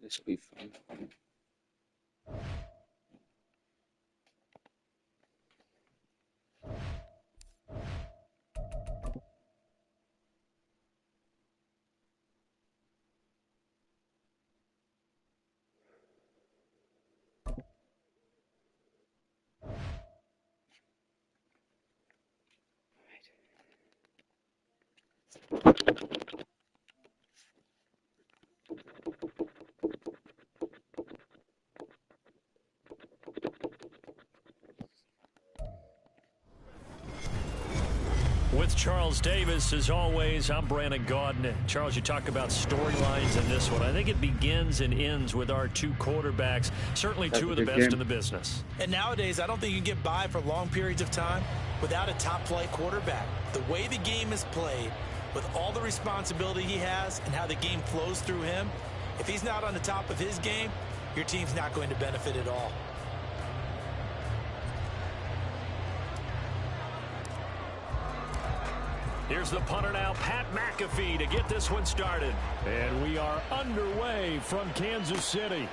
This will be fun. With Charles Davis, as always, I'm Brandon Gaudin. Charles, you talk about storylines in this one. I think it begins and ends with our two quarterbacks, certainly two of the best in the business. And nowadays, I don't think you can get by for long periods of time without a top-flight quarterback. The way the game is played, with all the responsibility he has and how the game flows through him, if he's not on the top of his game, your team's not going to benefit at all. Here's the punter now, Pat McAfee, to get this one started. And we are underway from Kansas City.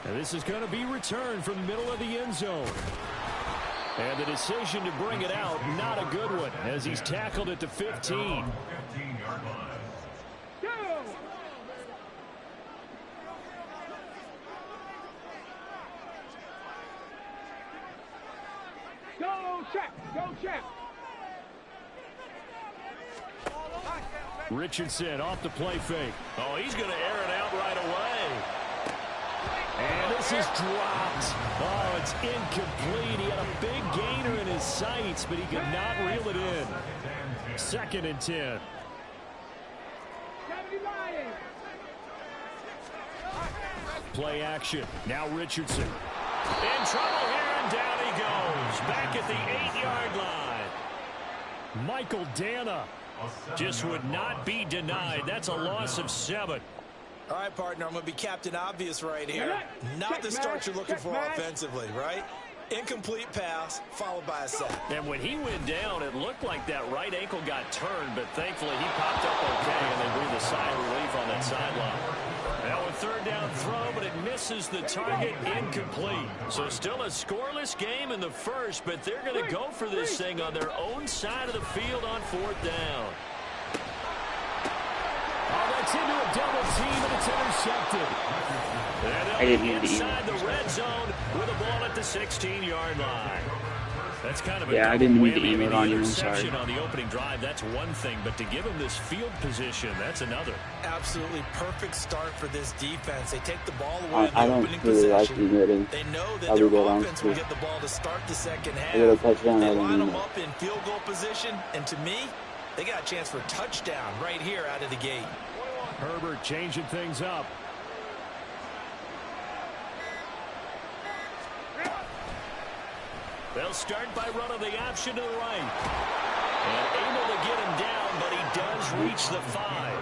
And this is going to be returned from the middle of the end zone. And the decision to bring it out, not a good one, as he's tackled at the 15. Go check, go check. Richardson off the play fake. Oh, he's going to air it out right away. And this is dropped. Oh, it's incomplete. He had a big gainer in his sights, but he could not reel it in. 2nd and 10. Play action. Now Richardson. In trouble here, and down he goes. Back at the 8-yard line. Michael Dana. Just would not be denied. That's a loss of 7. All right, partner, I'm going to be Captain Obvious right here. Not the start you're looking for offensively, right? Incomplete pass, followed by a sack. And when he went down, it looked like that right ankle got turned, but thankfully he popped up okay, and they breathed a sigh of relief on that sideline. Now a 3rd down throw, but it misses the target, incomplete. So still a scoreless game in the first, but they're going to go for this thing on their own side of the field on 4th down. Oh, that's into a double team, and it's intercepted. And they'll be inside the red zone with a ball at the 16-yard line. That's kind of a I didn't mean to whammy. email on you. I'm sorry. Interception on the opening drive, that's one thing, but to give them this field position, that's another. Absolutely perfect start for this defense. They take the ball away in the I don't opening really like possession. emitting. They know that I'll their offense will get the ball to start the second half. They line them up in field goal position, and to me, they got a chance for a touchdown right here out of the gate. Herbert changing things up. They'll start by running the option to the right. And able to get him down, but he does reach the 5.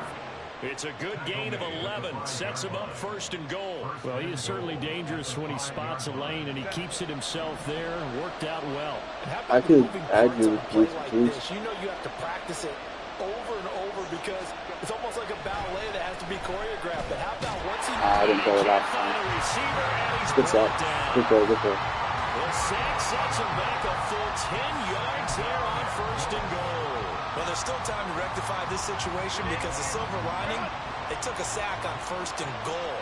It's a good gain of 11. Sets him up 1st and goal. Well, he is certainly dangerous when he spots a lane, and he keeps it himself there. Worked out well. I could add you with like points. this. You know you have to practice it over and over because it's almost like a ballet that has to be choreographed. But how about once he... I didn't throw it out. Good set. Good throw, good throw. The sack sets him back a full 10 yards there on 1st and goal. Well, there's still time to rectify this situation because the silver lining, they took a sack on 1st and goal.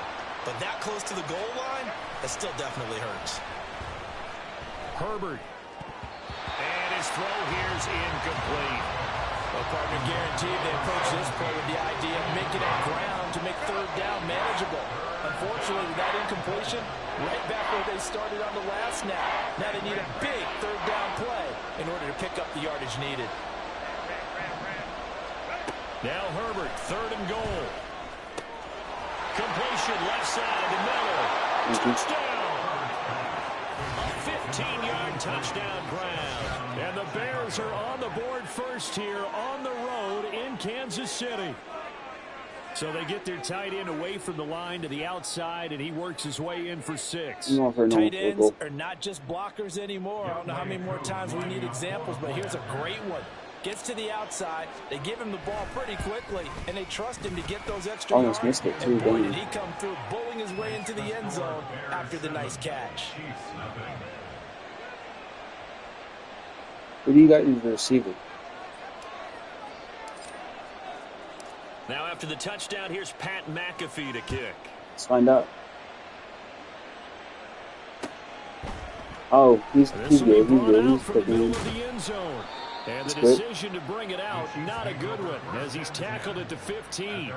But that close to the goal line, that still definitely hurts. Herbert. And his throw here's incomplete. Well, partner, guaranteed they approach this play with the idea of making it ground to make 3rd down manageable. Unfortunately, with that incompletion, right back where they started on the last snap. Now they need a big 3rd down play in order to pick up the yardage needed. Now Herbert, 3rd and goal. Completion left side to Miller. Touchdown! A 15-yard touchdown grab. And the Bears are on the board first here on the road in Kansas City. So they get their tight end away from the line to the outside, and he works his way in for 6. Tight ends are not just blockers anymore. I don't know how many more times we need examples, but here's a great one. Gets to the outside. They give him the ball pretty quickly, and they trust him to get those extra Almost yards. missed it, too. And boy, did he come through, bowling his way into the end zone after the nice catch. Who do you got in the receiver? Now after the touchdown, here's Pat McAfee to kick. Let's find out. Oh, he's good. He's good. He's good. And the decision to bring it out, not a good one, as he's tackled at the 15.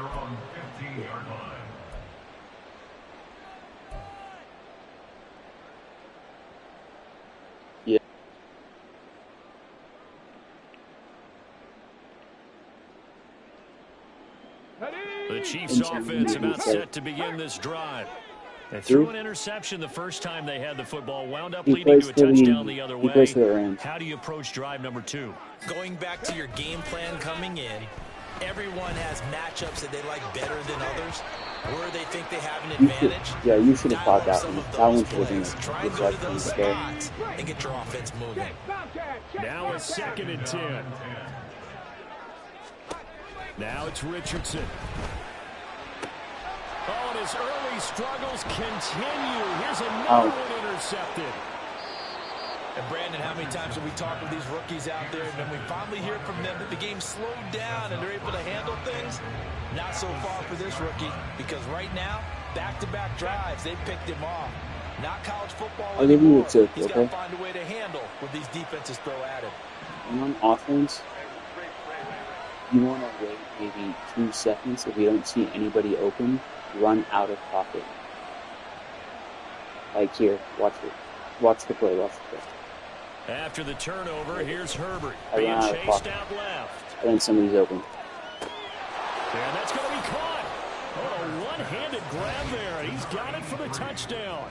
Yeah. The Chiefs offense about set to begin this drive. They threw an interception the first time they had the football, wound up leading to a touchdown the other way. How do you approach drive number 2? Going back to your game plan coming in, everyone has matchups that they like better than others, where they think they have an advantage. You should have caught that one. That one should have been try and go to those spots and get your offense moving. Now it's 2nd and 10. Now it's Richardson. Oh, and his early struggles continue. Here's another one intercepted. And Brandon, how many times have we talked with these rookies out there, and then we finally hear from them that the game slowed down and they're able to handle things? Not so far for this rookie, because right now, back-to-back drives, they picked him off. Not college football anymore. He's got to find a way to handle what these defenses throw at him. And on offense, you want to wait maybe 2 seconds if you don't see anybody open. Run out of pocket. Like here, watch it. Watch the play, After the turnover, here's Herbert being chased out left. And then somebody's open. And that's going to be caught. Oh, a one-handed grab there. He's got it for the touchdown.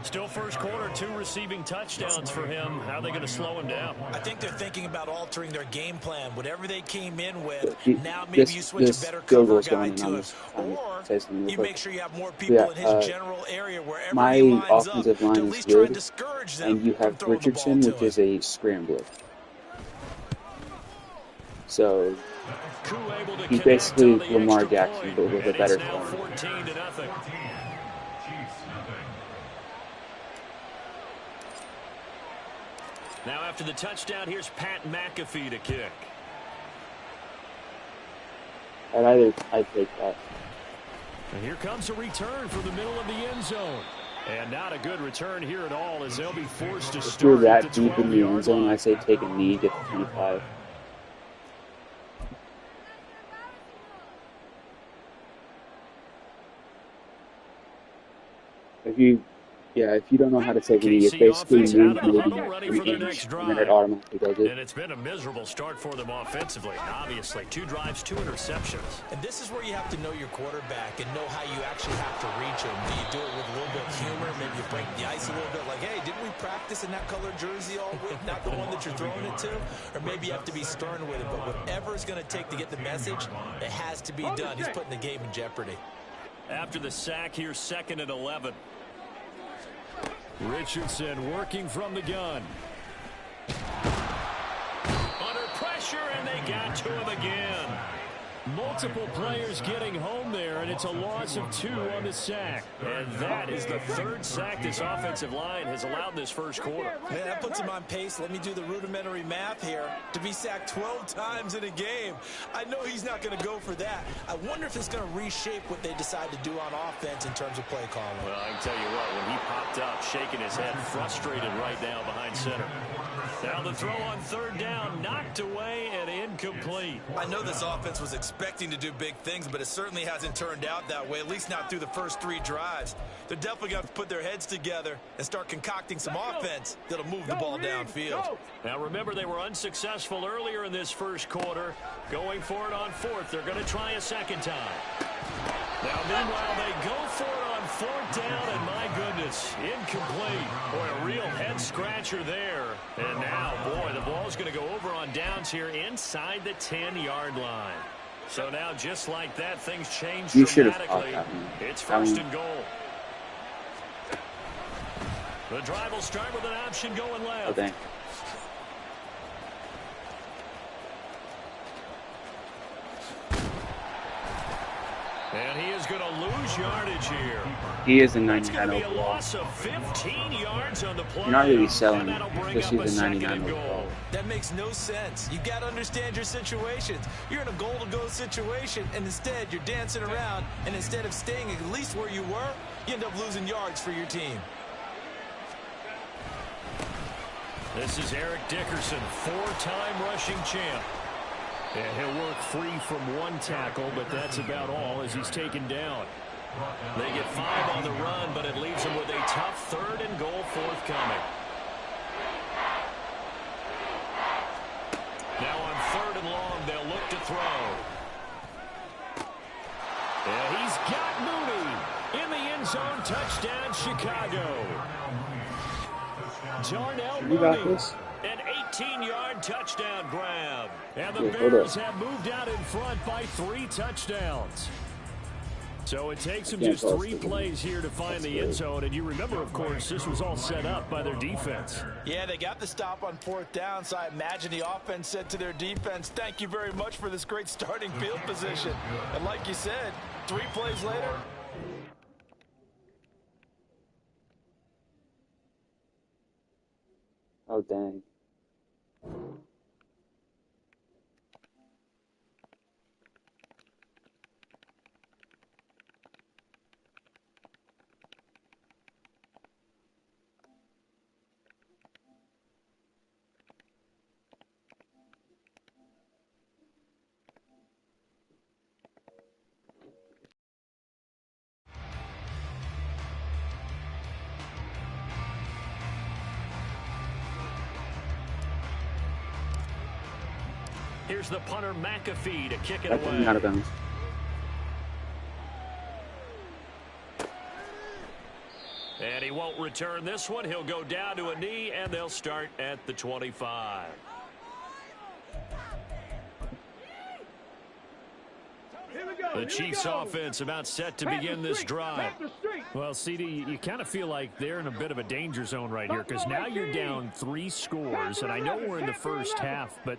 Still first quarter, 2 receiving touchdowns for him. How are they going to slow him down? I think they're thinking about altering their game plan. Whatever they came in with, now maybe you switch a better cover guy to it. Or you make sure you have more people in his general area wherever my he lines offensive up line to at is least try and good, discourage them. and you have Richardson, which is a scrambler. So he's basically Lamar Jackson, but with a better form. 14-0. Now after the touchdown, here's Pat McAfee to kick. I'd take that. And here comes a return from the middle of the end zone. And not a good return here at all, as they'll be forced to start. If you're that deep in the end zone, I say take a knee, get the 25. If you don't know how to take a knee, it's basically move maybe an inch, and then it automatically does it. And it's been a miserable start for them offensively. Obviously, 2 drives, 2 interceptions. And this is where you have to know your quarterback and know how you actually have to reach him. Do you do it with a little bit of humor? Maybe you break the ice a little bit, like, hey, didn't we practice in that color jersey all week? Not the one that you're throwing it to? Or maybe you have to be stern with it. But whatever it's going to take to get the message, it has to be done. He's putting the game in jeopardy. After the sack, here's 2nd and 11. Richardson working from the gun. Under pressure, and they got to him again. Multiple players getting home there, and it's a loss of 2 on the sack. And that is the 3rd sack this offensive line has allowed this first quarter. Man, that puts him on pace. Let me do the rudimentary math here. To be sacked 12 times in a game, I know he's not going to go for that. I wonder if it's going to reshape what they decide to do on offense in terms of play calling. Well, I can tell you what, when he popped up, shaking his head, frustrated right now behind center. Now the throw on 3rd down, knocked away and incomplete. I know this offense was expecting to do big things, but it certainly hasn't turned out that way, at least not through the first 3 drives. They're definitely going to put their heads together and start concocting some offense that'll move the ball downfield. Now remember, they were unsuccessful earlier in this first quarter. Going for it on 4th. They're going to try a 2nd time. Now meanwhile, they go for it on 4th down, and my goodness, incomplete. Boy, a real head-scratcher there. And now, boy, the ball's going to go over on downs here inside the 10-yard line. So now, just like that, things change dramatically. It's 1st and goal. The drive will start with an option going left. Okay. And he is going to lose yardage here. He is a That's 99 going to be a overall. loss of 15 yards on the play. You're not going to be selling and him that'll bring because up he's a a second 99 and goal. overall. That makes no sense. You've got to understand your situations. You're in a goal-to-go situation, and instead you're dancing around, and instead of staying at least where you were, you end up losing yards for your team. This is Eric Dickerson, four-time rushing champ. And he'll work free from one tackle, but that's about all as he's taken down. They get 5 on the run, but it leaves them with a tough 3rd and goal forthcoming. Now on 3rd and long, they'll look to throw. And he's got Mooney in the end zone. Touchdown, Chicago. Darnell You got Mooney. this? An 18-yard touchdown grab. And the Yeah, hold Bears up. have moved out in front by 3 touchdowns. So it takes them can't just toss 3 it. plays here to find That's the great. end zone. And you remember, of course, this was all set up by their defense. Yeah, they got the stop on 4th down, so I imagine the offense said to their defense, thank you very much for this great starting field position. And like you said, 3 plays later, Oh, dang. Here's the punter McAfee to kick it That's away. out of bounds. And he won't return this one. He'll go down to a knee, and they'll start at the 25. The Chiefs offense about set to begin this drive. Well, CD, you kind of feel like they're in a bit of a danger zone right here because now you're down 3 scores, and I know we're in the first half, but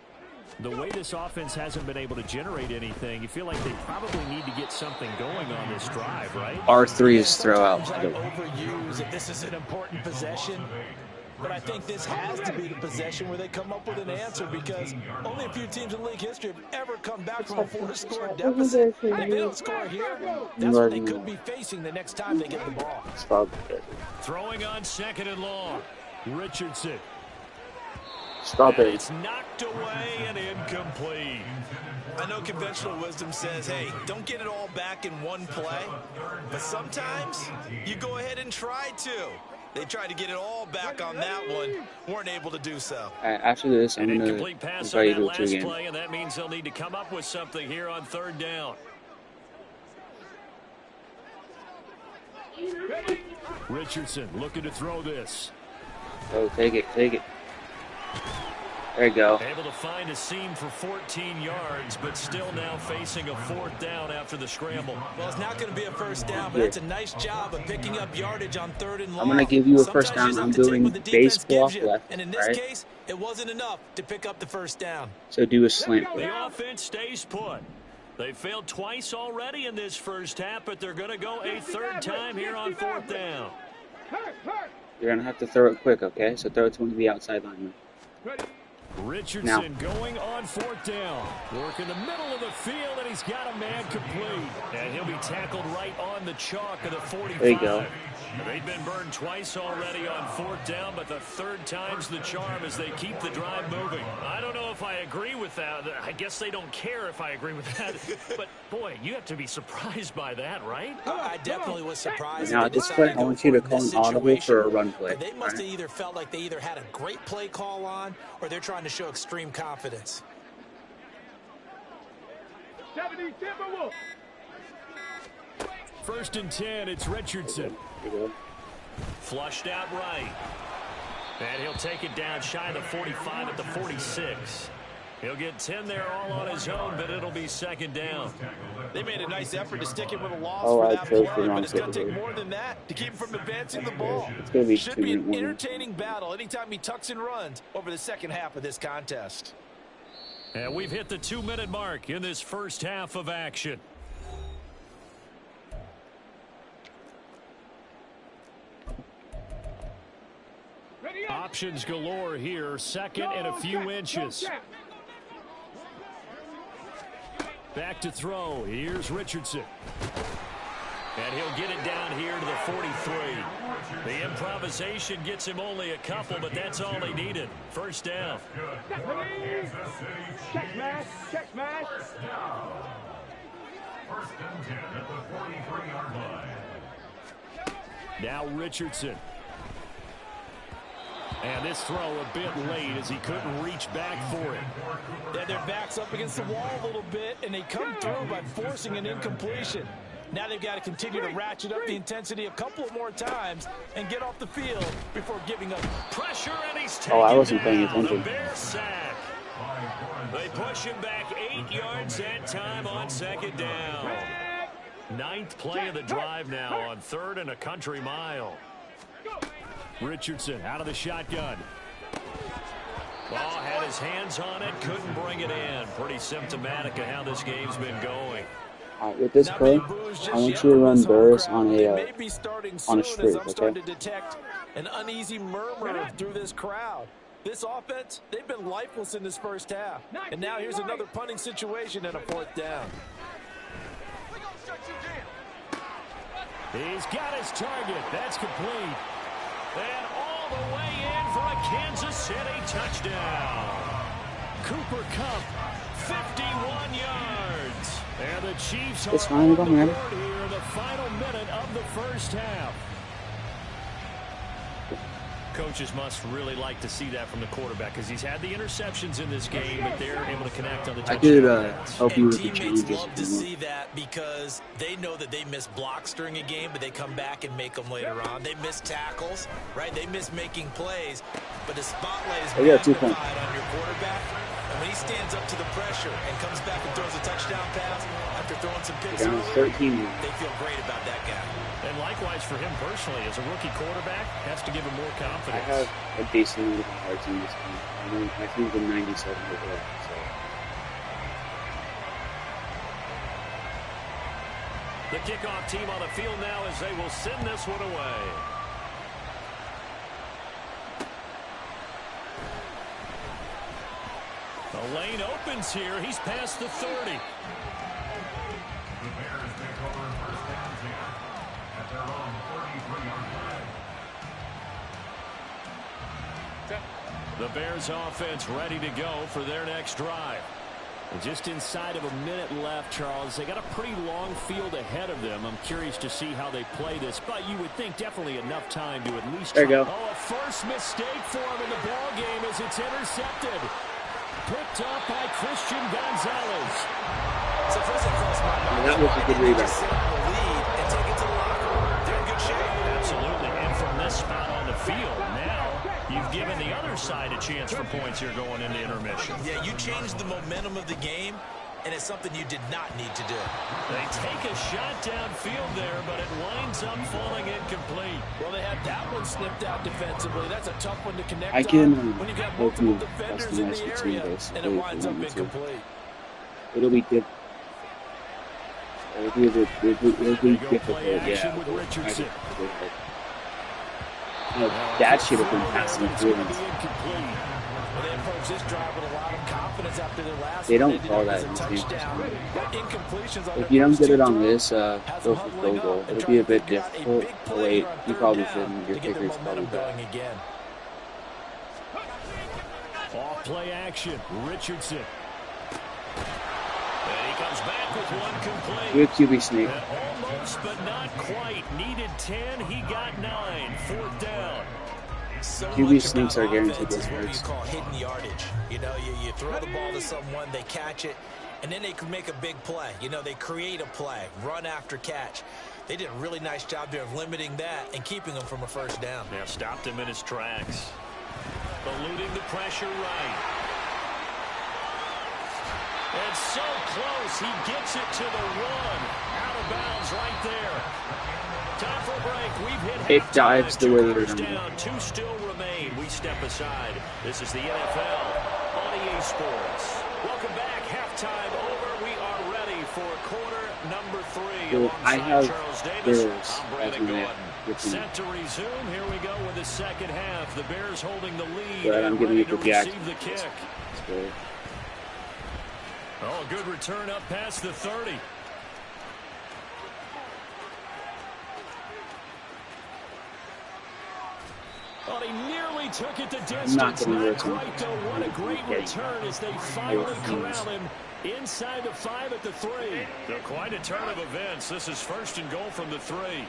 the way this offense hasn't been able to generate anything, you feel like they probably need to get something going on this drive, right? R3 is throw out. sometimes I overuse if this is an important possession. But I think this has to be the possession where they come up with an answer because only a few teams in league history have ever come back from a 4-score deficit. If they don't score here, that's what they could be facing the next time they get the ball. Throwing on 2nd and long. Richardson. Strawberry. It's knocked away and incomplete. I know conventional wisdom says, hey, don't get it all back in one play. But sometimes you go ahead and try to. They tried to get it all back on that one. Weren't able to do so. After this, I'm An going incomplete to pass invite on you that to a last game. play, and that means they'll need to come up with something here on 3rd down. Richardson looking to throw this. Oh, take it, take it. There you go. Able to find a seam for 14 yards, but still now facing a 4th down after the scramble. Well, it's not going to be a first down, but that's a nice job of picking up yardage on 3rd and long. I'm going to give you a Sometimes first down. you just I'm have to take doing what the base defense block gives you. left, And in this right? case, it wasn't enough to pick up the first down. So do a slant play. The offense stays put. They failed twice already in this first half, but they're going to go a 3rd time here on 4th down. You're going to have to throw it quick, okay? So throw it to one of the outside linemen. Richardson going on 4th down. Work in the middle of the field, and he's got a man complete. And he'll be tackled right on the chalk of the 45. There you go. They've been burned twice already on 4th down, but the 3rd time's the charm as they keep the drive moving. I don't know if I agree with that. I guess they don't care if I agree with that. But, boy, you have to be surprised by that, right? I definitely was surprised. Now, that at they this decided point, I go want you for to it in call this an audible situation. for a run play. They must have right? either felt like they either had a great play call on or they're trying to show extreme confidence. 70 Timberwolves. 1st and 10, it's Richardson. There you go. Flushed out right. And he'll take it down shy of the 45 at the 46. He'll get 10 there all on his own, but it'll be 2nd down. They made a nice effort to stick it with a loss Oh, for I that chose play, the wrong but it's going to play take here. more than that to keep him from advancing the ball. It's going to be Should 2 be an minute warning. entertaining battle anytime he tucks and runs over the second half of this contest. And we've hit the 2-minute mark in this first half of action. Options galore here. Second and a few inches. Back to throw. Here's Richardson. And he'll get it down here to the 43. The improvisation gets him only a couple, but that's all he needed. First down. Check smash. Check smash. First and 10 at the 43-yard line. Now Richardson. And this throw a bit late as he couldn't reach back for it. Yeah, their back's up against the wall a little bit, and they come through by forcing an incompletion. Now they've got to continue to ratchet up the intensity a couple of more times and get off the field before giving up. Pressure, and he's taken I wasn't paying down. attention. The Bears sack. They push him back 8 yards that time on second down. 9th play of the drive now on 3rd and a country mile. Richardson out of the shotgun. Ball had his hands on it, couldn't bring it in. Pretty symptomatic of how this game's been going. With this play, I want you to run Burris on a streak, okay? To detect an uneasy murmur through this crowd. This offense, they've been lifeless in this first half. And now here's another punting situation and a 4th down. He's got his target. That's complete. And all the way in for a Kansas City touchdown. Cooper Kupp, 51 yards. And the Chiefs It's are fine, on go, the man. board here in the final minute of the first half. Coaches must really like to see that from the quarterback because he's had the interceptions in this game, but they're able to connect on the I touchdown. could help you And with the teammates changes. love to see that because they know that they miss blocks during a game, but they come back and make them later on. They miss tackles, right? They miss making plays, but the spotlight is magnified on your quarterback. And when he stands up to the pressure and comes back and throws a touchdown pass after throwing some picks Down earlier, 13. they feel great about that guy. And likewise for him personally, as a rookie quarterback, has to give him more I confidence. have a decent amount of cards in this game. I think the 97 overall. So. The kickoff team on the field now as they will send this one away. The lane opens here. He's past the 30. The Bears take over first down 10 at their own 33-yard line. The Bears offense ready to go for their next drive. And just inside of a minute left, Charles. They got a pretty long field ahead of them. I'm curious to see how they play this, but you would think definitely enough time to at least There you go. Oh, a first mistake for him in the ball game as it's intercepted. Picked up by Christian Gonzalez. So first and foremost, That was a good rebound. sit on the lead and take it to the locker room. They're in good shape. Absolutely. And from this spot on the field, now you've given the other side a chance for points here going into intermission. Yeah, you changed the momentum of the game, and it's something you did not need to do. They take a shot downfield there, but it winds up falling incomplete. Well, they had that one snipped out defensively. That's a tough one to connect I can on when you got help multiple you defenders in customize the the team area, basically and it if winds you up want me to. incomplete. It'll be good. It'll be a bit, it'll be difficult, action yeah. with Richardson. That should have been passing through. Well, they approach this drive with a lot of confidence after their last They one. don't call that It in was a this game. touchdown. Got incompletions on If their you don't first get it two on throws. this, Has go them for huddling field goal. up and It'll trying be a to bit figure out a difficult. big Oh play wait, here on you third probably down shouldn't. Your to get their kicker's probably momentum bad. going again. Off play action. Richardson. And he comes back with one complete. Good QB sneak. Almost, but not quite. Needed 10. He got 9. 4th down. So QB much sneaks about are guaranteed offense is to what hurt. you call hidden yardage. You know, you throw the ball to someone, they catch it, and then they can make a big play. You know, they create a play, run after catch. They did a really nice job there of limiting that and keeping them from a first down. Yeah, stopped him in his tracks. Eluding the pressure right. And so close. He gets it to the 1. Out of bounds right there. Time for a break. We've hit It halftime. dives the way First they're down. 2 still remain. We step aside. This is the NFL on EA Sports. Welcome back. Halftime over. We are ready for quarter number 3. Ready Well, I alongside have Charles Davis. Bears I'm as Brandon my Gordon. Set to resume. Here we go with the second half. The Bears holding the lead but I'm and giving ready it to to Jackson. receive the kick. So, Oh, good return up past the 30. Well, he nearly took it the distance. not gonna Not return. quite, though. What a great return as they finally corral him inside the 5 at the 3. So quite a turn of events. This is first and goal from the 3.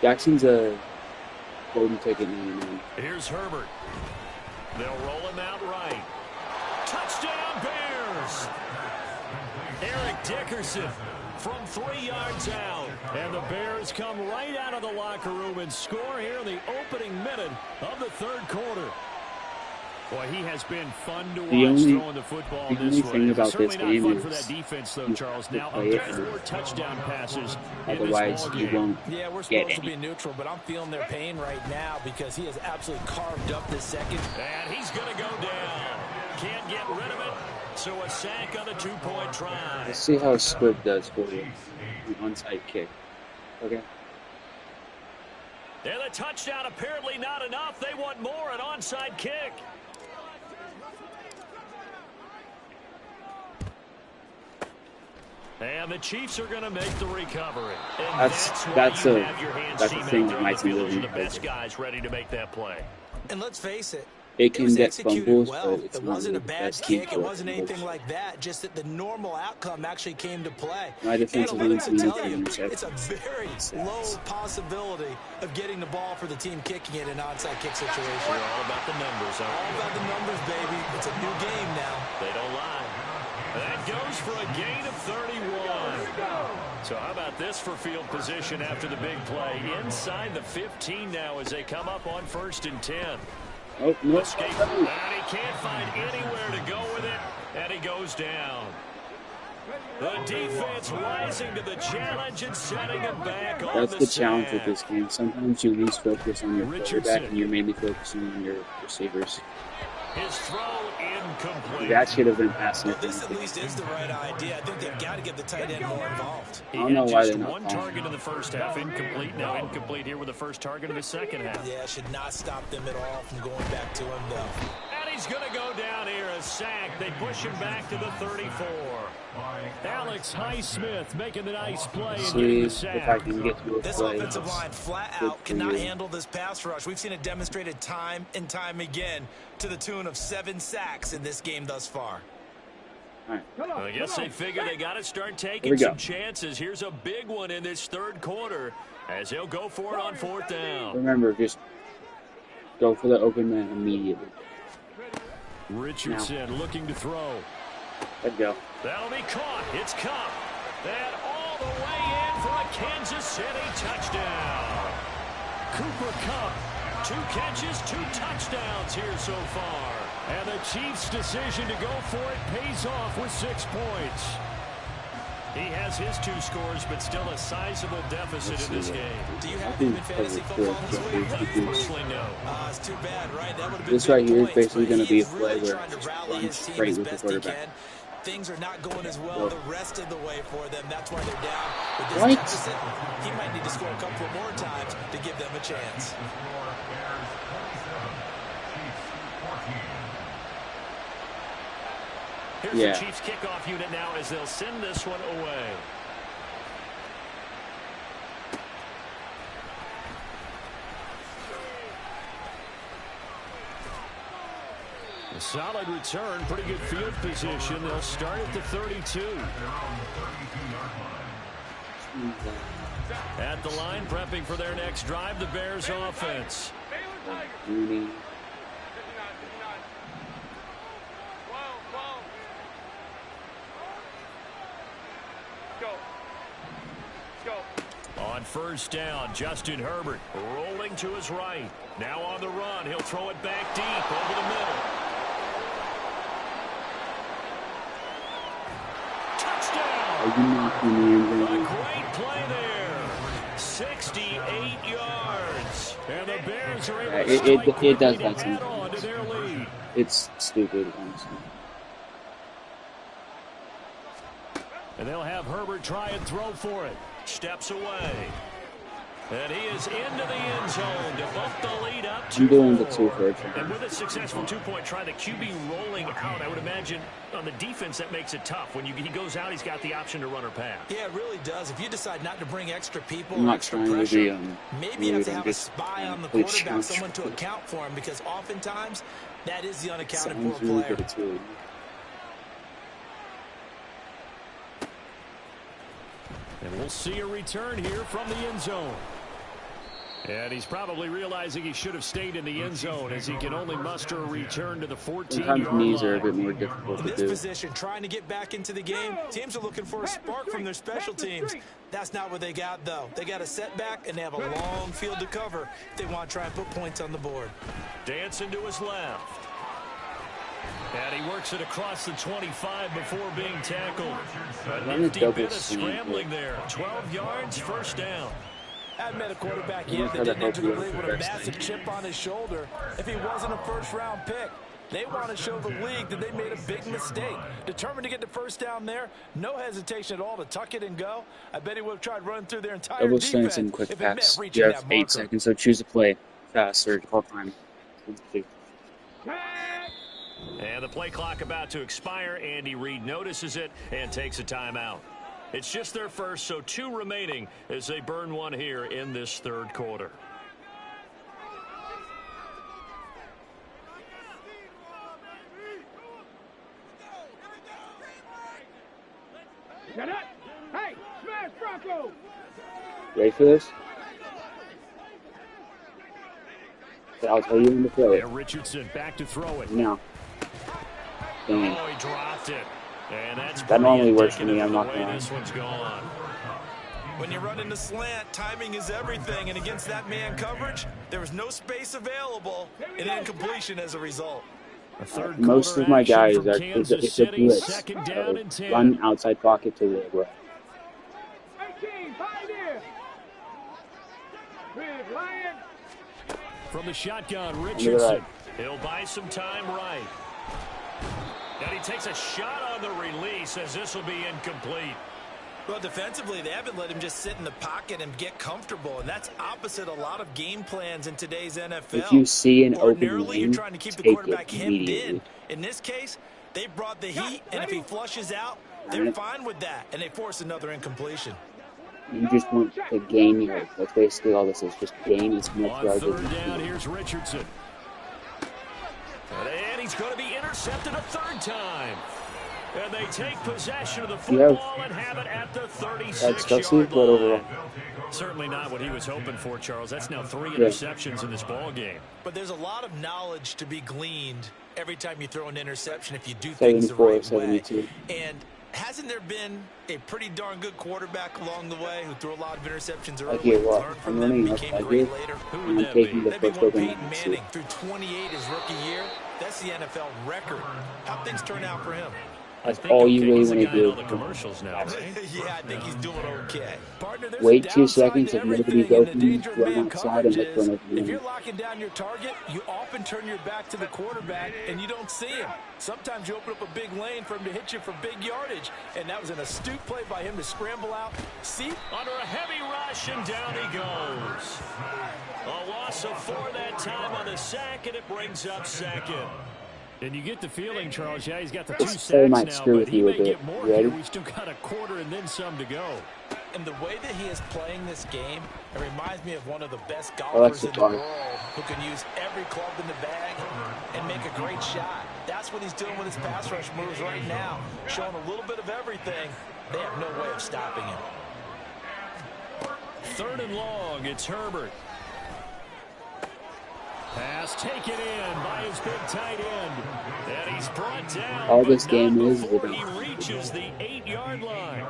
Jackson's a golden ticket man. Here's Herbert. They'll roll him out right. Touchdown, Bears! Eric Dickerson from 3 yards out. And the Bears come right out of the locker room and score here in the opening minute of the third quarter. Boy, he has been fun to watch throwing the football this way. Thing about Certainly this not game fun is for that defense, though, Charles. Now, play it 4 touchdown passes otherwise in this you ballgame. won't Yeah, we're get supposed to any. be neutral, but I'm feeling their pain right now because he has absolutely carved up this second. And he's going to go down. Can't get rid of it. So a sack on a 2-point try. Let's see how Squib does for you. An onside kick. Okay. And the touchdown apparently not enough. They want more, an onside kick. And the Chiefs are going to make the recovery. And That's why a you have your hands that's a team thing out that there my on the team field. doesn't Those are the best do. guys ready to make that play. And let's face it, It can was get executed fumbles, well. but it's It not wasn't really a the bad best team kick. to It wasn't fumbles. anything like that. Just that the normal outcome actually came to play. My defensive Analytics will line tell you interceptions. it's a very low possibility of getting the ball for the team kicking it in an onside kick situation. We're all about the numbers, All aren't we? about the numbers, baby. It's a new game now. They don't lie. That goes for a gain of 31. So how about this for field position after the big play? Inside the 15 now as they come up on 1st and 10. Oh, no. Escape. And he can't find anywhere to go with it. And he goes down. The defense rising to the challenge and setting him back on That's the the challenge with stand. this game. Sometimes you lose focus on your quarterback Richardson. and you're mainly focusing on your receivers. His throw incomplete. That should have been passing. Well, this at least is the right idea. I think they've got to get the tight end more involved. He I don't know had why just they're not one calling. target in the first half, incomplete. Now incomplete here with the first target of the second half. Yeah, should not stop them at all from going back to him, though. And he's going to go down here, a sack. They push him back to the 34. Alex Highsmith making the nice play and See getting the if I sack. can get to a This play. offensive line flat Good out for cannot you. handle this pass rush. We've seen it demonstrated time and time again to the tune of 7 sacks in this game thus far. All right. I guess they figure they got to start Here taking we go. some chances. Here's a big one in this third quarter as he'll go for it on 4th down. Remember, just go for the open man immediately. Richardson looking to throw. Let's go. That'll be caught. It's Cup. And all the way in for a Kansas City touchdown. Cooper Kupp. 2 catches, 2 touchdowns here so far. And the Chiefs' decision to go for it pays off with 6 points. He has his 2 scores, but still a sizable deficit in this game. Do you have him in fantasy football this week? Personally, no. It's too bad, right? That would have been This big right here is points, basically but gonna he be a is really play where trying to just rally run his team straight as with the best he quarterback. can. Things are not going as well Go. the rest of the way for them. That's why they're down with this What? deficit. He might need to score a couple more times to give them a chance. Here's Yeah. the Chiefs kickoff unit now as they'll send this one away. A solid return, pretty good field position. They'll start at the 32. At the line, prepping for their next drive, the Bears offense. Rooney. On 1st down, Justin Herbert rolling to his right. Now on the run, he'll throw it back deep over the middle. Touchdown! Are you not in the end A zone? great play there. 68 yards. And the Bears are able Yeah, to it strike does quickly have to some add on to their lead. It's stupid, honestly. And they'll have Herbert try and throw for it. steps away. And he is into the end zone to bump the lead up to I'm doing the 2 4. first. And with a successful 2-point try, the QB rolling out, I would imagine on the defense that makes it tough. When he goes out, he's got the option to run or pass. Yeah, it really does. If you decide not to bring extra people I'm or not extra trying pressure, to be maybe you have to have a just spy on the complete quarterback, challenge. someone to account for him, because oftentimes that is the unaccounted Sounds for really player. good too. And we'll see a return here from the end zone. And he's probably realizing he should have stayed in the end zone, as he can only muster a return to the 14-yard Sometimes knees are a bit line. more difficult In to this do. position, trying to get back into the game, teams are looking for a spark from their special teams. That's not what they got, though. They got a setback, and they have a long field to cover if they want to try and put points on the board. Dancing to his left. And he works it across the 25 before being tackled. A nifty bit of scrambling there. 12 yards, first down. Hadn't met a quarterback yet that didn't enter the league with a massive chip on his shoulder if he wasn't a first-round pick. They want to show the league that they made a big mistake. Determined to get the first down there, no hesitation at all to tuck it and go. I bet he would have tried running through their entire Double defense stance and quick if it meant pass. reaching You that have marker. 8 seconds, so choose a play fast or call time. And the play clock about to expire. Andy Reid notices it and takes a timeout. It's just their first, so 2 remaining as they burn one here in this third quarter. Shut up! Hey, smash Bronco! Ready for this? Okay, I'll tell you when to throw it. And Richardson back to throw it. Now. Dang. Oh, he dropped it. And that's That normally works for me, indicative I'm of not the way gonna this one's gone. When you're running the slant, timing is everything, and against that man coverage, there was no space available, and incompletion as a result. A third Most quarter of my action guys from are Kansas it's a City, blitz. second down and 10. Run outside pocket to the right. 18, Pioneer! Big Lion! From the shotgun, To the Richardson. right. He'll buy some time right. And he takes a shot on the release as this will be incomplete. Well, defensively, they haven't let him just sit in the pocket and get comfortable, and that's opposite a lot of game plans in today's NFL. If you see an open Ordinarily, you're lane, trying to keep the take quarterback it hemmed immediately. in. In this case, they brought the heat, and if he flushes out, they're fine with that, and they force another incompletion. You just want to gain yards. That's basically all this is. Just gain as much On yards as third you down, can. here's Richardson. And he's going to be intercepted a third time. And they take possession of the You have- football and have it at the That's Kelsey, 36-yard but overall. line. Certainly not what he was hoping for, Charles. That's now 3 Yeah. interceptions in this ball game. But there's a lot of knowledge to be gleaned every time you throw an interception if you do things the 74, right 72. way. And hasn't there been a pretty darn good quarterback along the way who threw a lot of interceptions early, Okay, well, learned I'm from them, running up. became I great do. later? Who And would I'm that be? taking the That'd be first one open Peyton one, Manning through 28 his rookie year. That's the NFL record. How'd things turn out for him? That's think, all you okay, really he's the want to guy in do. all the commercials now, right? Yeah, I think he's doing okay. Partner, there's Wait a 2 downside seconds to if nobody's everything, and the open, danger of run man outside and coverage look for an is, open if lane. you're locking down your target, you often turn your back to the quarterback and you don't see him. Sometimes you open up a big lane for him to hit you for big yardage, and that was an astute play by him to scramble out, see. Under a heavy rush, and down he goes. A loss of 4 that time on the sack, and it brings up second. And you get the feeling, Charles, yeah, he's got the 2 This play sacks might now, screw but with he you a may bit. get more You ready? here. We've still got a quarter and then some to go. And the way that he is playing this game, it reminds me of one of the best that's golfers the in the bar. world who can use every club in the bag and make a great shot. That's what he's doing with his pass rush moves right now, showing a little bit of everything. They have no way of stopping him. Third and long, it's Herbert. Pass taken in by his big tight end. And he's brought down, All but this game not is before about- he reaches the 8-yard line.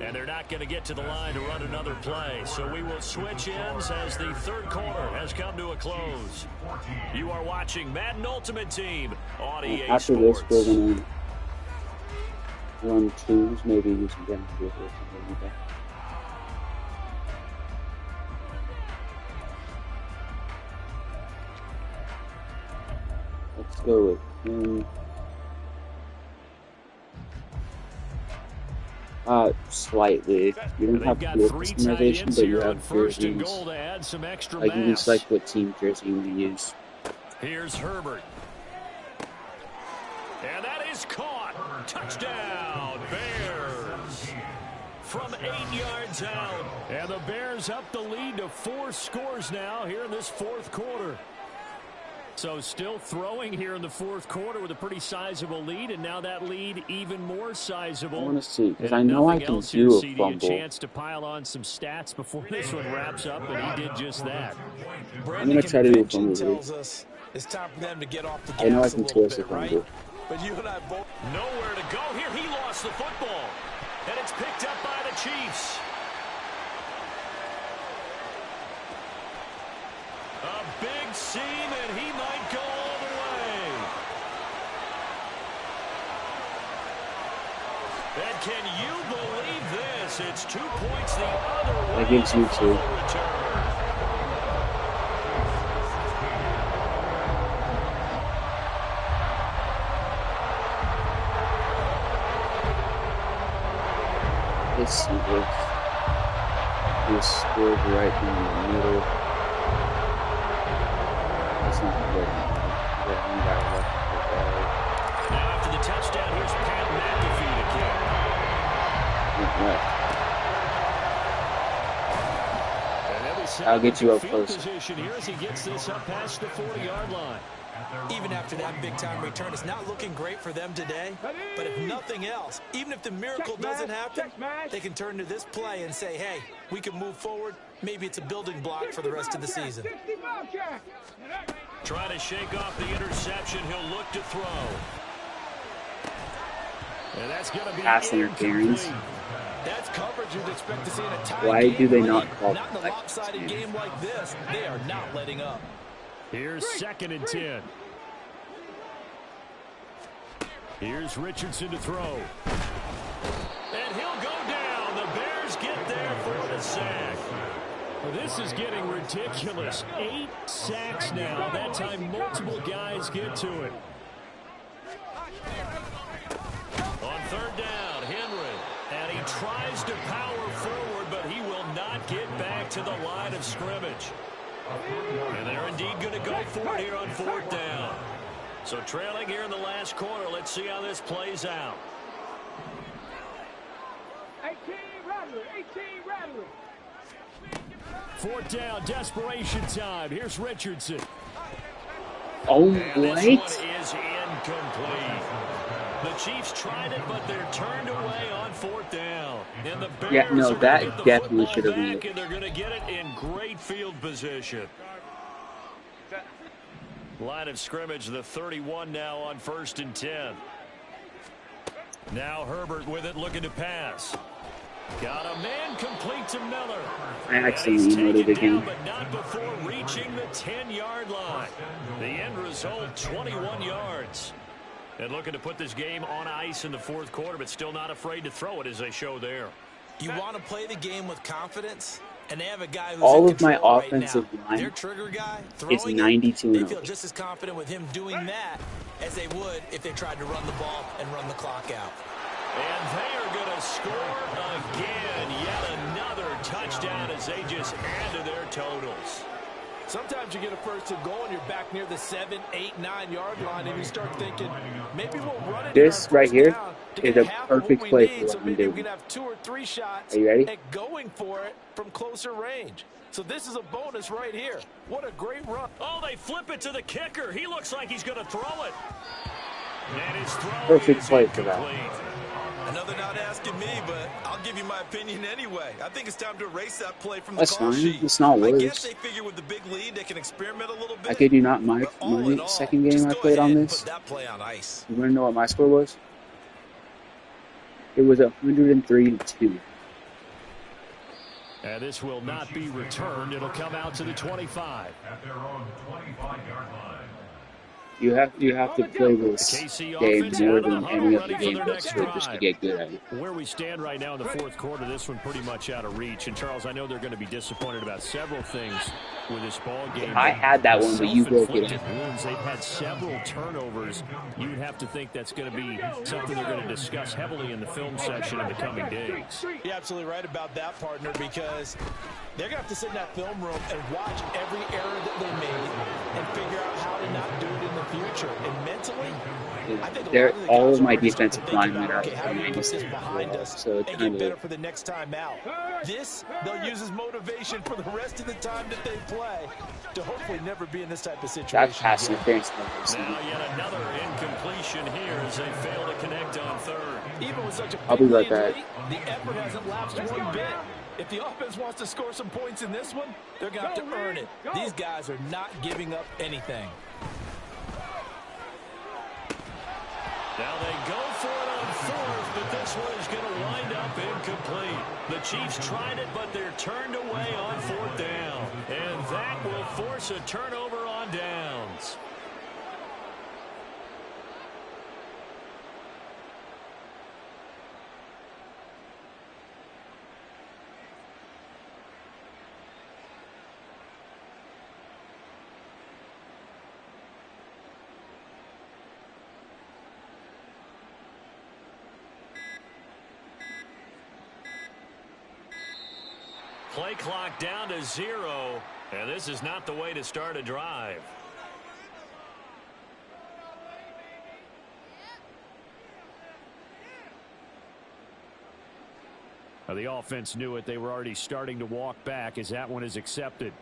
And they're not going to get to the line to run another play. So we will switch ends as the third quarter has come to a close. You are watching Madden Ultimate Team on EA After this, Sports. we're going to run twos, maybe use some damage with it or something like that. Let's go with him. Slightly. You don't have got field 3 tight customization, ends but you here on have first and jerseys. goal to add some extra Like, you can mass. select what team jersey you want to use. Here's Herbert. And that is caught. Touchdown, Bears. From 8 yards out. And the Bears up the lead to 4 scores now here in this fourth quarter. So still throwing here in the fourth quarter with a pretty sizable lead, and now that lead even more sizable. I want to see, because And I know I nothing can else here, do a CD, fumble. a chance to pile on some stats before this one wraps up, and he did just that. I'm going to try to do a fumble here. Tells us it's time for them to get off the I know I gas a can little twist a bit, right? fumble. But you and I both Nowhere to go here. He lost the football. And it's picked up by the Chiefs. A big seam, and he might go all the way. And can you believe this? It's 2 points the other way. That gives you 2. Let's see this. This scored right in the middle. It's not good. Yeah, one guy left. Now after the touchdown, here's Pat McAfee to kick. I'll get you up close. Position here as he gets this up past the 40-yard line. even after that big-time return, it's not looking great for them today. But if nothing else, even if the miracle doesn't happen, they can turn to this play and say, hey, we can move forward. Maybe it's a building block for the rest of the season. Trying to shake off the interception. He'll look to throw. And that's going to be pass interference. That's coverage you'd expect to see in a tie Why game. do they not call Not in a lopsided game like this. They are not letting up. Here's 2nd and 10. Here's Richardson to throw. And he'll go down. The Bears get there for the sack. This is getting ridiculous. 8 sacks now. That time multiple guys get to it. On 3rd down, Henry. And he tries to power forward, but he will not get back to the line of scrimmage. And they're indeed going to go for it here on 4th down. So trailing here in the last quarter. Let's see how this plays out. 18 Rattler, 18 Rattler. 4th down, desperation time. Here's Richardson. Oh, and this wait. one is incomplete. The Chiefs tried it, but they're turned away on 4th down. And the Bears Yeah, no, are that gonna get the definitely football should have been back, it. and they're going to get it in great field position. Line of scrimmage, the 31 now on 1st and 10. Now Herbert with it, looking to pass. Got a man complete to Miller. I accidentally emoted again. But not before reaching the 10-yard line. The end result, 21 yards. And looking to put this game on ice in the 4th quarter, but still not afraid to throw it as they show there. You want to play the game with confidence, and they have a guy who's All in of my control right offensive now. line Their trigger guy is throwing 92 it, they and feel 0. just as confident with him doing that as they would if they tried to run the ball and run the clock out. And they are going to score again. Yet another touchdown as they just add to their totals. Sometimes you get a 1st and goal and you're back near the 7, 8, 9 yard line and you start thinking, maybe we'll run it. This right here is a half of what perfect we play need, for so what I'm maybe we doing. can have 2 or 3 shots Are you ready? at going for it from closer range. So this is a bonus right here. What a great run. Oh, they flip it to the kicker. He looks like he's going to throw it. And his throw Perfect is play for that. incomplete. I know they're not asking me, but I'll give you my opinion anyway. I think it's time to erase that play from the That's call fine. sheet. It's not I worse. guess they figure with the big lead, they can experiment a little bit. I kid you not, my But all in all, second game just I go played ahead on and this. Put that play on ice. You want to know what my score was? It was 103-2. And this will not be returned. It'll come out to the 25. At their own 25-yard line. You have to play this KC game offense more out of the than huddle, any other ready for game their next this year just to drive. get good at it. Where we stand right now in the fourth quarter, this one pretty much out of reach. And, Charles, I know they're going to be disappointed about several things with this ball game. I had that one, but you broke it in. Wounds. They've had several turnovers. You would have to think that's going to be something they're going to discuss heavily in the film section in the coming days. You're absolutely right about that, partner, because they're going to have to sit in that film room and watch every error that they made and figure out how to not do it in the future. And mentally, I think all of my defensive linemen are how do we put this behind us so it's and kind get better of for the next time out. This, they'll use as motivation for the rest of the time that they play to hopefully never be in this type of situation. that pass interference. Now yet another incompletion here as they fail to connect on third. Even with such a I'll be big right lead back. late, the effort hasn't lapsed one bit. If the offense wants to score some points in this one, they're going to have to earn it. These guys are not giving up anything. Now they go for it on fourth, but this one is going to wind up incomplete. The Chiefs tried it, but they're turned away on fourth down. And that will force a turnover on downs. Play clock down to 0, and this is not the way to start a drive. The offense knew it. They were already starting to walk back as that one is accepted.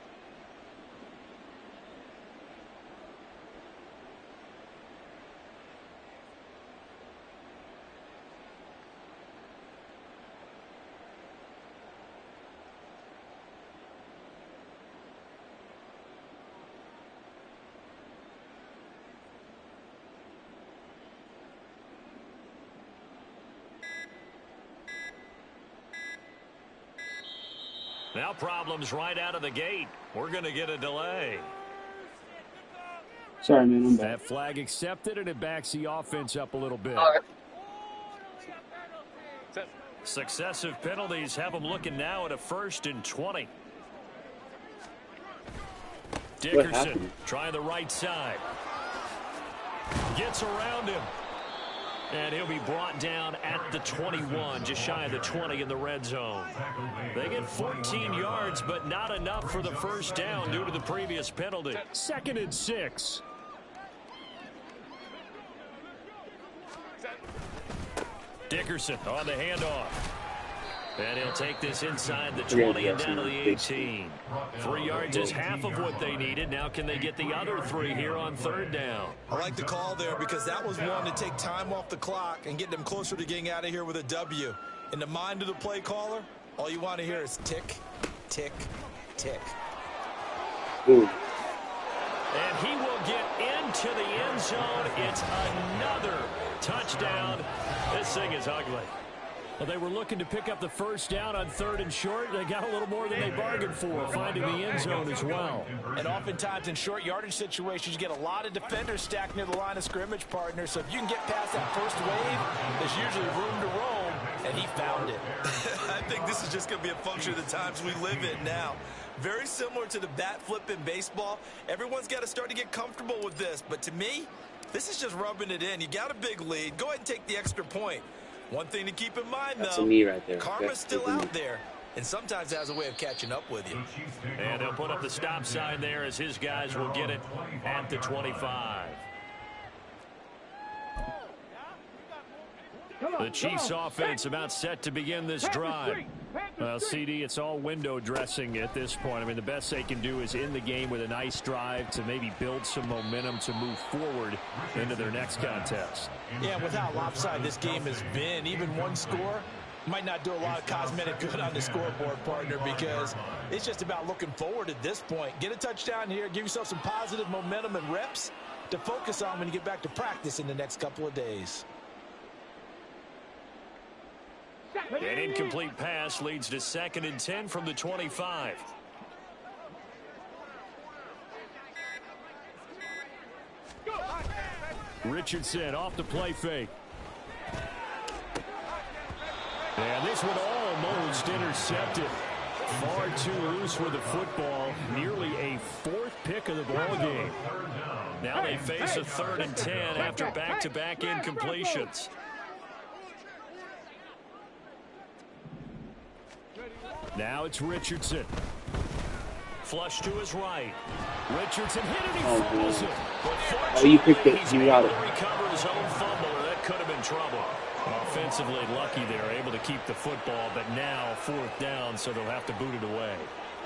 Now problems right out of the gate. We're going to get a delay. Sorry, man, I'm back. That flag accepted, and it backs the offense up a little bit. Successive penalties have them looking now at a 1st and 20. Dickerson trying the right side. Gets around him. And he'll be brought down at the 21, just shy of the 20 in the red zone. They get 14 yards, but not enough for the first down due to the previous penalty. 2nd and 6. Dickerson on the handoff. And he'll take this inside the 20 and down to the 18. 3 yards is half of what they needed. Now can they get the other 3 here on 3rd down? I like the call there because that was one to take time off the clock and get them closer to getting out of here with a W. In the mind of the play caller, all you want to hear is tick, tick, tick. Ooh. And he will get into the end zone. It's another touchdown. This thing is ugly. Well, they were looking to pick up the first down on 3rd and short. They got a little more than they bargained for, finding the end zone as well. And oftentimes in short yardage situations, you get a lot of defenders stacked near the line of scrimmage, partner. So if you can get past that first wave, there's usually room to roam, and he found it. I think this is just going to be a function of the times we live in now. Very similar to the bat flip in baseball. Everyone's got to start to get comfortable with this. But to me, this is just rubbing it in. You got a big lead. Go ahead and take the extra point. One thing to keep in mind, That's though, a knee right there. karma's still out there, and sometimes has a way of catching up with you. And they'll put up the stop sign there as his guys will get it at the 25. The Chiefs offense about set to begin this drive. Well, CD, it's all window dressing at this point. I mean, the best they can do is in the game with a nice drive to maybe build some momentum to move forward into their next contest. Yeah, with how lopsided this game has been, even one score might not do a lot of cosmetic good on the scoreboard, partner, because it's just about looking forward at this point. Get a touchdown here, give yourself some positive momentum and reps to focus on when you get back to practice in the next couple of days. An incomplete pass leads to 2nd and 10 from the 25. Richardson off the play fake. And this one almost intercepted. Far too loose with the football. Nearly a fourth pick of the ball game. Now they face a 3rd and 10 after back-to-back incompletions. Now it's Richardson. Flush to his right. Richardson hit it, he fumbles it. But you picked it. he's You able got to it. recover his own fumble, or that could have been trouble. Offensively lucky they're able to keep the football, but now 4th down, so they'll have to boot it away.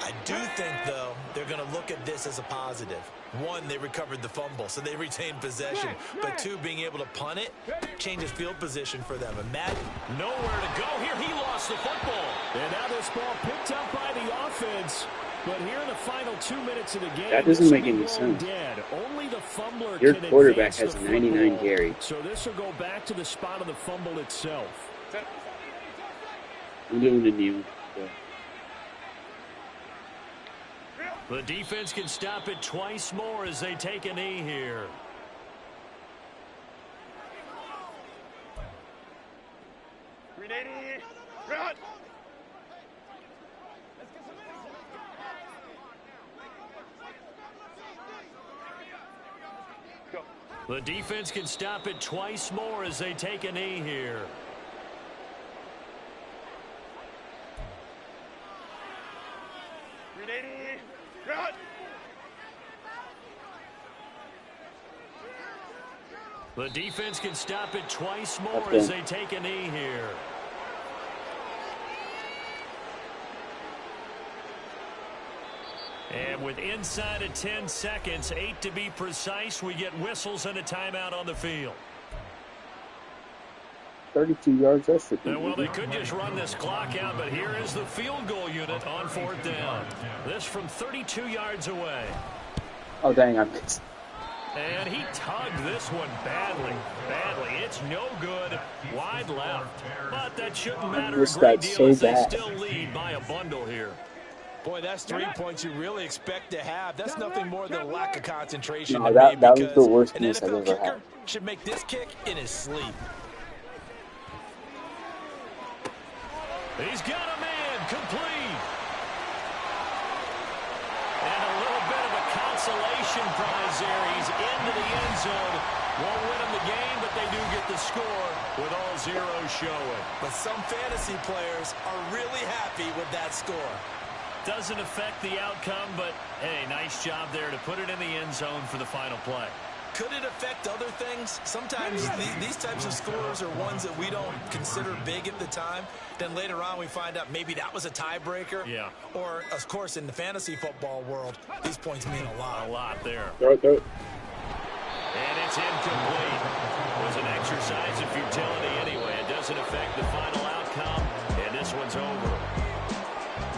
I do think, though, they're going to look at this as a positive. 1, they recovered the fumble, so they retained possession. But 2, being able to punt it changes field position for them. And Madden, nowhere to go here. He lost the football. And now this ball picked up by the offense. But here in the final 2 minutes of the game, That doesn't make any sense. Dead. Only the fumbler Your can quarterback advance has the 99 football. carry. So this will go back to the spot of the fumble itself. I'm doing a new. The defense can stop it twice more as they take a knee here. Run! The defense can stop it twice more as they take a knee here. Run! The defense can stop it twice more as they take a knee here. And with inside of 10 seconds, 8 to be precise, we get whistles and a timeout on the field. 32 yards, that should be Well, easy. they could just run this clock out, but here is the field goal unit on 4th down. This from 32 yards away. Oh, dang, I missed. And he tugged this one badly. It's no good. Wide left. But that shouldn't matter a missed great that deal so as they bad. still lead by a bundle here. Boy, that's 3 points you really expect to have. That's nothing more than a lack of concentration. No, to that me, was because the worst an miss I've NFL ever kicker had. should make this kick in his sleep. He's got a man complete. And a little bit of a consolation prize there. He's into the end zone. Won't win him the game, but they do get the score with all zeros showing. but some fantasy players are really happy with that score. Doesn't affect the outcome, but hey, nice job there to put it in the end zone for the final play. Could it affect other things? Sometimes these types of scores are ones that we don't consider big at the time. Then later on we find out maybe that was a tiebreaker. Yeah. Or, of course, in the fantasy football world, these points mean a lot. A lot there. Throw it. And it's incomplete. It was an exercise of futility anyway. It doesn't affect the final outcome, and this one's over.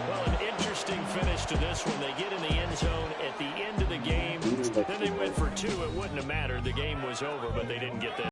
Well, an interesting finish to this one. They get in the end zone at the end of the game. Then they went for 2. It wouldn't have mattered. The game was over, but they didn't get that.